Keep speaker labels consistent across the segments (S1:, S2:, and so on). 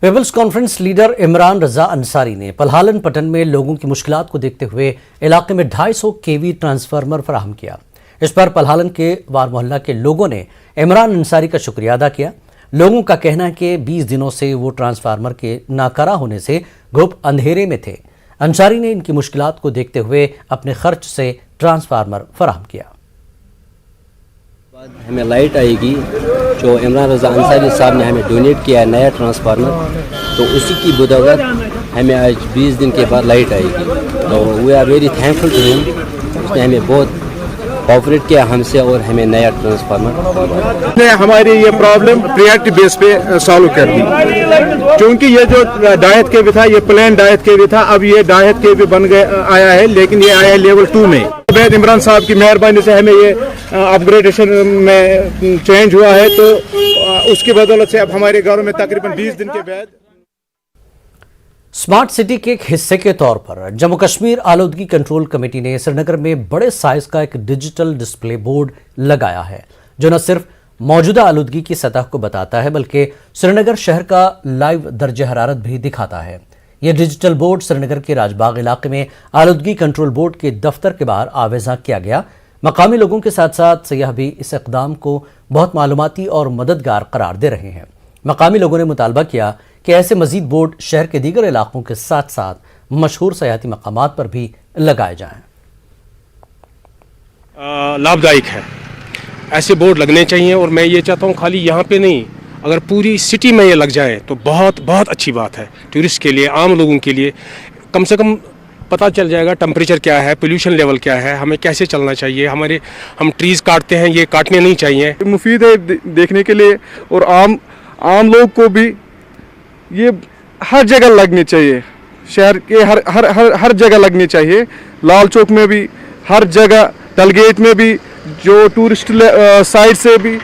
S1: Peoples conference leader Imran रजा अंसारी ने पलहालन पटन में लोगों की मुश्किलात को देखते हुए इलाके में 250 केवी ट्रांसफार्मर फराहम किया। इस पर पलहालन के वार मोहल्ला के लोगों ने इमरान अंसारी का शुक्रिया अदा किया। लोगों का कहना है कि 20 दिनों से वो ट्रांसफार्मर के नाकारा होने से घुप अंधेरे में थे। अंसारी ने इनकी मुश्किलात को देखते हुए अपने खर्च से ट्रांसफार्मर फराहम किया।
S2: हमें लाइट आएगी जो इमरान रजा अंसारी साहब ने हमें डोनेट किया है नया ट्रांसफार्मर, तो उसी की बदौलत हमें आज 20 दिन के बाद लाइट आएगी। तो we are very thankful to him. उसने हमें बहुत कोऑपरेट किया हमसे और हमें नया ट्रांसफार्मर
S3: ने हमारी ये प्रॉब्लम प्रायोरिटी बेस पे सॉल्व कर दी, क्योंकि ये जो डायट के भी था ये प्लेन डायट के भी था, अब ये डायट के भी बन गए आया है, लेकिन ये आया है लेवल 2 में। इमरान साहब की मेहरबानी से हमें ये अपग्रेडेशन में चेंज हुआ है, तो उसकी बदौलत से अब हमारे घरों में तकरीबन 20 दिन के बाद।
S1: स्मार्ट सिटी के एक हिस्से के तौर पर जम्मू कश्मीर आलूदगी कंट्रोल कमेटी ने श्रीनगर में बड़े साइज का एक डिजिटल डिस्प्ले बोर्ड लगाया है, जो न सिर्फ मौजूदा आलूदगी की सतह को बताता है बल्कि श्रीनगर शहर का लाइव दर्जे हरारत भी दिखाता है। यह डिजिटल बोर्ड श्रीनगर के राजबाग इलाके में आलूदगी कंट्रोल बोर्ड के दफ्तर के बाहर आवेजा किया गया। मकामी लोगों के साथ साथ सयाह भी इस इक़दाम को बहुत मालूमाती और मददगार करार दे रहे हैं। मकामी लोगों ने मुतालबा किया कि ऐसे मजीद बोर्ड शहर के दीगर इलाकों के साथ साथ मशहूर सयाहती मकामात पर भी लगाए जाएं।
S4: लाभदायक है, ऐसे बोर्ड लगने चाहिए और मैं ये चाहता हूँ खाली यहाँ पे नहीं, अगर पूरी सिटी में ये लग जाए तो बहुत बहुत अच्छी बात है। टूरिस्ट के लिए, आम लोगों के लिए कम से कम पता चल जाएगा टेम्परेचर क्या है, पोल्यूशन लेवल क्या है, हमें कैसे चलना चाहिए। हम ट्रीज़ काटते हैं, ये काटने नहीं चाहिए।
S3: मुफीद है देखने के लिए, और आम लोग को भी ये हर जगह लगनी चाहिए, शहर के हर जगह लगनी चाहिए। लाल चौक में भी, हर जगह, डलगेट में भी, जो टूरिस्ट साइड से भी,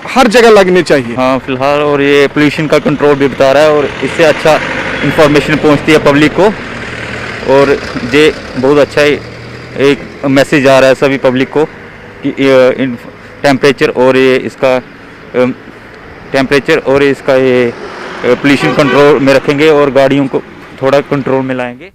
S3: हर जगह लगनी चाहिए।
S5: हाँ फिलहाल, और ये पोल्यूशन का कंट्रोल भी बता रहा है और इससे अच्छा इंफॉर्मेशन पहुंचती है पब्लिक को, और ये बहुत अच्छा एक मैसेज आ रहा है सभी पब्लिक को कि टेम्परेचर और इसका ये पोल्यूशन कंट्रोल में रखेंगे और गाड़ियों को थोड़ा कंट्रोल में लाएंगे।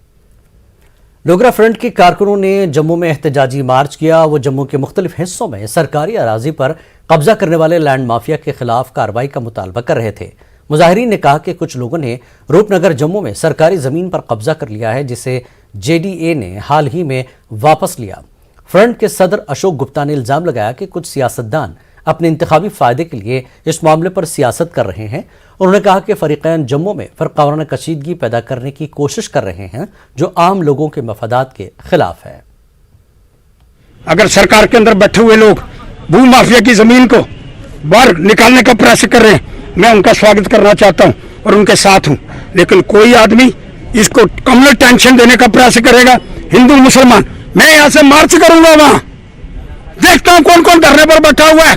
S1: डोगरा फ्रंट के कारकुनों ने जम्मू में एहतजाजी मार्च किया। वो जम्मू के मुख्तलिफ हिस्सों में सरकारी अराजी पर कब्जा करने वाले लैंड माफिया के खिलाफ कार्रवाई का मुतालबा कर रहे थे। मुजाहिरीन ने कहा कि कुछ लोगों ने रूपनगर जम्मू में सरकारी जमीन पर कब्जा कर लिया है, जिसे JDA ने हाल ही में वापस लिया। फ्रंट के सदर अशोक गुप्ता ने इल्जाम लगाया कि कुछ सियासतदान अपने इंतखाबी फायदे के लिए इस मामले पर सियासत कर रहे हैं। उन्होंने कहा कि फरीकैन जम्मू में फरकावाना कशीदगी पैदा करने की कोशिश कर रहे हैं, जो आम लोगों के मफादात के खिलाफ है।
S6: अगर सरकार के अंदर बैठे हुए लोग भू माफिया की जमीन को बाहर निकालने का प्रयास कर रहे हैं, मैं उनका स्वागत करना चाहता हूं और उनके साथ हूं, लेकिन कोई आदमी इसको कम्युनल टेंशन देने का प्रयास करेगा, हिंदू मुसलमान, मैं यहां से मार्च करूंगा, वहां देखता हूं कौन कौन धरने पर बैठा हुआ है।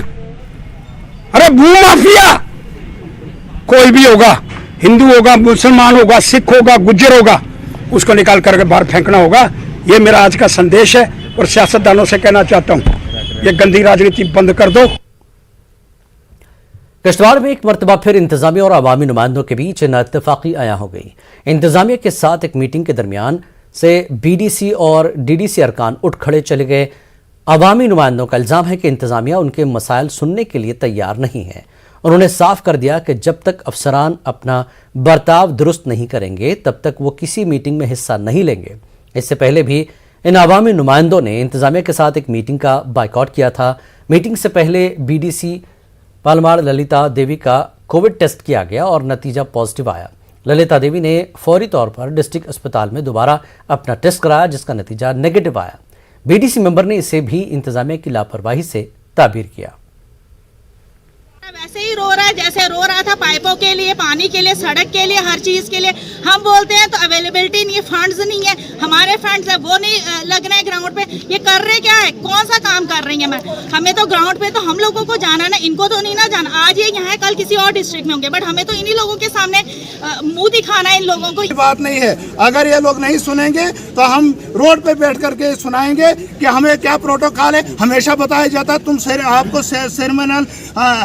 S6: अरे भू माफिया कोई भी होगा, हिंदू होगा, मुसलमान होगा, सिख होगा, गुज्जर होगा, उसको निकाल करके बाहर फेंकना होगा। ये मेरा आज का संदेश है और सियासतदानों से कहना चाहता हूं, ये गंदी राजनीति बंद कर दो।
S1: किश्तवाड़ में एक मरतबा फिर इंतजामिया और अवामी नुमाइंदों के बीच नाइत्तेफाकी आया हो गई। इंतजामिया के साथ एक मीटिंग के दरमियान से BDC और DDC अरकान उठ खड़े चले गए। अवामी नुमाइंदों का इल्ज़ाम है कि इंतजामिया उनके मसाइल सुनने के लिए तैयार नहीं है। उन्होंने साफ कर दिया कि जब तक अफसरान अपना बर्ताव दुरुस्त नहीं करेंगे तब तक वो किसी मीटिंग में हिस्सा नहीं लेंगे। इससे पहले भी इन अवामी नुमाइंदों ने इंतजामिया के साथ एक मीटिंग का बाइकआउट किया था। मीटिंग से पहले BDC पालमाड़ ललिता देवी का कोविड टेस्ट किया गया और नतीजा पॉजिटिव आया। ललिता देवी ने फौरी तौर पर डिस्ट्रिक्ट अस्पताल में दोबारा अपना टेस्ट कराया, जिसका नतीजा नेगेटिव आया। BDC मेंबर ने इसे भी इंतजामिया की लापरवाही से ताबीर किया।
S7: वैसे ही रो रहा है जैसे रो रहा था पाइपों के लिए, पानी के लिए, सड़क के लिए, हर चीज के लिए। हम बोलते हैं तो अवेलेबिलिटी नहीं है, फंड्स नहीं है, हमारे फंड्स है वो नहीं लग रहे हैं ग्राउंड पे। ये कर रहे क्या है, कौन सा काम कर रही है? हमें तो ग्राउंड पे तो हम लोगों को जाना ना, इनको तो नहीं ना जाना। आज ये यहाँ है, कल किसी और डिस्ट्रिक्ट में होंगे, बट हमें तो इन्हीं लोगों के सामने मुंह दिखाना है इन लोगों को।
S8: बात नहीं है, अगर ये लोग नहीं सुनेंगे तो हम रोड पे बैठ करके सुनाएंगे कि हमें क्या प्रोटोकॉल है। हमेशा बताया जाता है तुम आपको सेरेमोनियल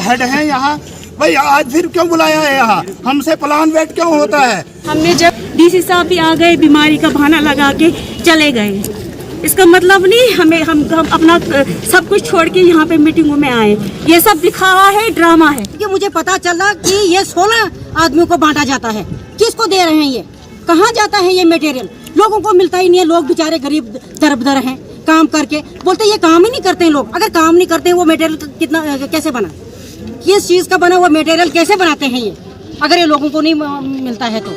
S8: हेड हैं यहाँ, भाई आज फिर क्यों बुलाया है यहाँ? हमसे प्लान वेट क्यों होता है?
S7: हमने जब डीसी साहब भी आ गए, बीमारी का बहाना लगा के चले गए। इसका मतलब नहीं हम अपना सब कुछ छोड़ के यहाँ पे मीटिंगों में आए। ये सब दिखावा है, ड्रामा है।
S9: कि मुझे पता चला कि ये 16 आदमियों को बांटा जाता है। किसको दे रहे हैं? ये कहाँ जाता है? ये मटेरियल लोगों को मिलता ही नहीं है। लोग बेचारे गरीब दरबदर हैं, काम करके बोलते ये काम ही नहीं करते हैं लोग। अगर काम नहीं करते हैं वो मटेरियल कितना कैसे बना, किस चीज़ का बना हुआ मटेरियल कैसे बनाते हैं ये, अगर ये लोगों को नहीं मिलता है तो।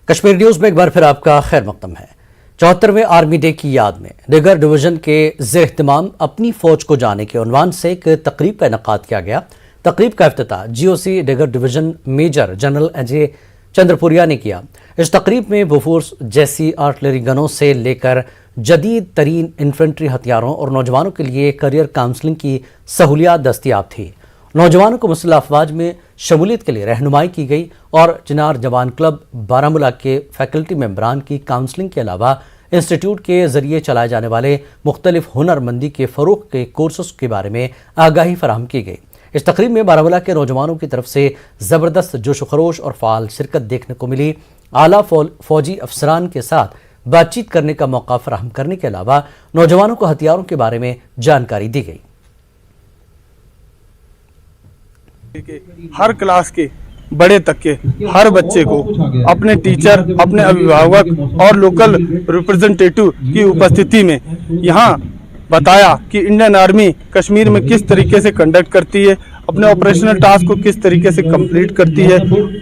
S1: कश्मीर न्यूज में एक बार फिर आपका खैर मकदम है। 74वें आर्मी डे की याद में डिगर डिवीजन के ज़ेर-ए-एहतमाम अपनी फौज को जाने के उन्वान से एक तकरीब का इनेकाद किया गया। तकरीब का इफ्तिताह GOC dagger division major general Ajay Chandrapuria ने किया। इस तकरीब में बोफोर्स जैसी आर्टिलरी गनों से लेकर जदीद तरीन इन्फेंट्री हथियारों और नौजवानों के लिए करियर काउंसलिंग की सहूलियात दस्तियाब थी। नौजवानों को मुसल्लह अफवाज में शमूलियत के लिए रहनुमाई की गई और चिनार जवान क्लब बारामूला के फैकल्टी मेंबरान की काउंसलिंग के अलावा इंस्टीट्यूट के जरिए चलाए जाने वाले मुख्तलिफ हुनरमंदी के फ़रोग़ के कोर्सेस के बारे में आगाही फराहम की गई। इस तकरीब में बारामूला के नौजवानों की तरफ से ज़बरदस्त जोश खरोश और फ़ाल शिरकत देखने को मिली। आला फौजी अफसरान के साथ बातचीत करने का मौका फराहम करने के अलावा नौजवानों को हथियारों के बारे में जानकारी दी गई।
S10: हर क्लास के बड़े तक के हर बच्चे को अपने टीचर, अपने अभिभावक और लोकल रिप्रेजेंटेटिव की उपस्थिति में यहाँ बताया कि इंडियन आर्मी कश्मीर में किस तरीके से कंडक्ट करती है, अपने ऑपरेशनल टास्क को किस तरीके से कंप्लीट करती है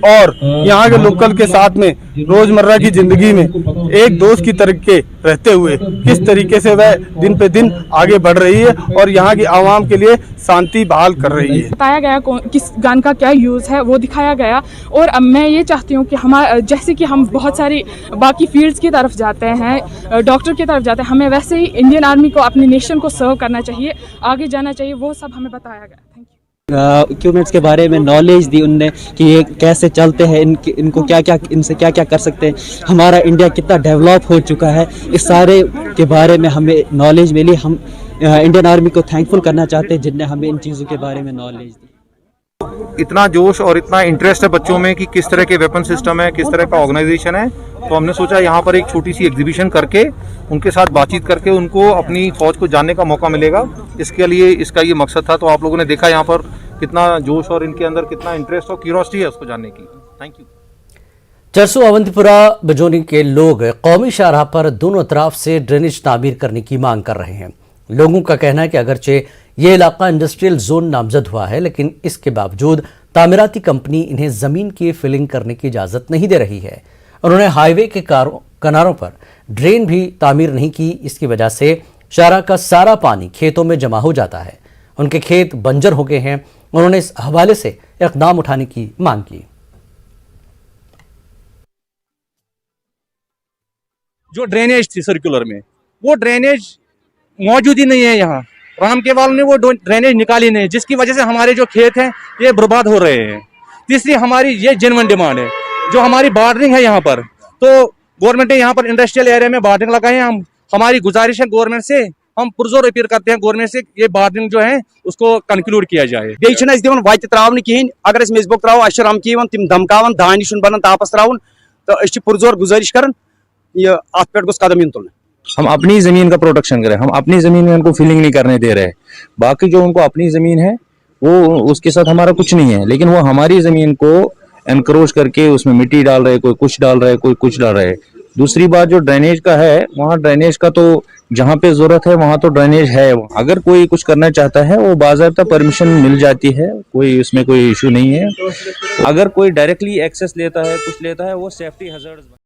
S10: और यहाँ के लोकल के साथ में रोजमर्रा की जिंदगी में एक दोस्त की तरह के रहते हुए किस तरीके से वह दिन पे दिन आगे बढ़ रही है और यहाँ की आवाम के लिए शांति बहाल कर रही है।
S11: बताया गया किस गन का क्या यूज़ है वो दिखाया गया। और अब मैं ये चाहती हूँ कि हमारा जैसे कि हम बहुत सारी बाकी फील्ड्स की तरफ जाते हैं, डॉक्टर की तरफ जाते हैं, हमें वैसे ही इंडियन आर्मी को अपनी नेशन को सर्व करना चाहिए, आगे जाना चाहिए, वो सब हमें बताया गया। Thank you.
S12: इक्विपमेंट्स के बारे में नॉलेज दी उनने कि ये कैसे चलते हैं, इनको क्या क्या इनसे क्या क्या कर सकते हैं, हमारा इंडिया कितना डेवलप हो चुका है, इस सारे के बारे में हमें नॉलेज मिली। हम इंडियन आर्मी को थैंकफुल करना चाहते हैं जिनने हमें इन चीज़ों के बारे में नॉलेज दी।
S3: इतना जोश और इतना इंटरेस्ट है बच्चों में कि किस तरह के वेपन सिस्टम है, किस तरह का ऑर्गेनाइजेशन है, तो हमने सोचा यहाँ पर एक छोटी सी एग्जीबिशन करके उनके साथ बातचीत करके उनको अपनी फौज को जानने का मौका मिलेगा। इसके लिए इसका ये मकसद था। तो आप लोगों ने देखा यहाँ पर कितना जोश और इनके अंदर कितना इंटरेस्ट और क्यूरियोसिटी है उसको जानने की। Thank you.
S1: चरसू अवंतीपुरा बजोनी के लोग कौमी शाहराह पर दोनों तरफ से ड्रेनेज तामीर करने की मांग कर रहे हैं। लोगों का कहना है कि अगरचे ये इलाका इंडस्ट्रियल जोन नामजद हुआ है, लेकिन इसके बावजूद तामीराती कंपनी इन्हें ज़मीन की फिलिंग करने की इजाज़त नहीं दे रही है। उन्होंने हाईवे के किनारों पर ड्रेन भी तामीर नहीं की। इसकी वजह से शाहराह का सारा पानी खेतों में जमा हो जाता है। उनके खेत बंजर हो गए हैं। उन्होंने इस हवाले से इक़दाम उठाने की मांग की।
S13: जो ड्रेनेज थी सर्कुलर में, वो ड्रेनेज मौजूद ही नहीं है। यहाँ राम केवाल ने वो ड्रेनेज निकाली नहीं, जिसकी वजह से हमारे जो खेत हैं ये बर्बाद हो रहे हैं। तीसरी हमारी ये जेन्युइन डिमांड है, जो हमारी बार्डरिंग है यहाँ पर, तो गवर्नमेंट ने यहाँ पर इंडस्ट्रियल एरिया में बार्डरिंग लगाए हैं। हमारी गुजारिश है गवर्नमेंट से, हम पुरजोर अपील करते हैं गवर्नमेंट से, ये बार्डरिंग जो है उसको कंक्लूड किया जाए।
S12: वत त्रावन कहें, अगर मेजबुक त्राव अम की तिम धमकावन दान बनान तापस त्रावन, तो पुरजोर गुजारिश कर अत पे कदम इन तुल।
S5: हम अपनी ज़मीन का प्रोटेक्शन करें, हम अपनी ज़मीन में उनको फीलिंग नहीं करने दे रहे। बाकी जो उनको अपनी ज़मीन है वो उसके साथ हमारा कुछ नहीं है, लेकिन वो हमारी ज़मीन को एनक्रोच करके उसमें मिट्टी डाल रहे, कोई कुछ डाल रहा है, कोई कुछ डाल रहा है। दूसरी बात जो ड्रेनेज का है, वहाँ ड्रेनेज का तो जहाँ पे ज़रूरत है वहाँ तो ड्रेनेज है। अगर कोई कुछ करना चाहता है वो बाज़ाब्ता परमिशन मिल जाती है, कोई उसमें कोई इशू नहीं है। अगर कोई डायरेक्टली एक्सेस लेता है, कुछ लेता है, वो सेफ्टी हज़ार्ड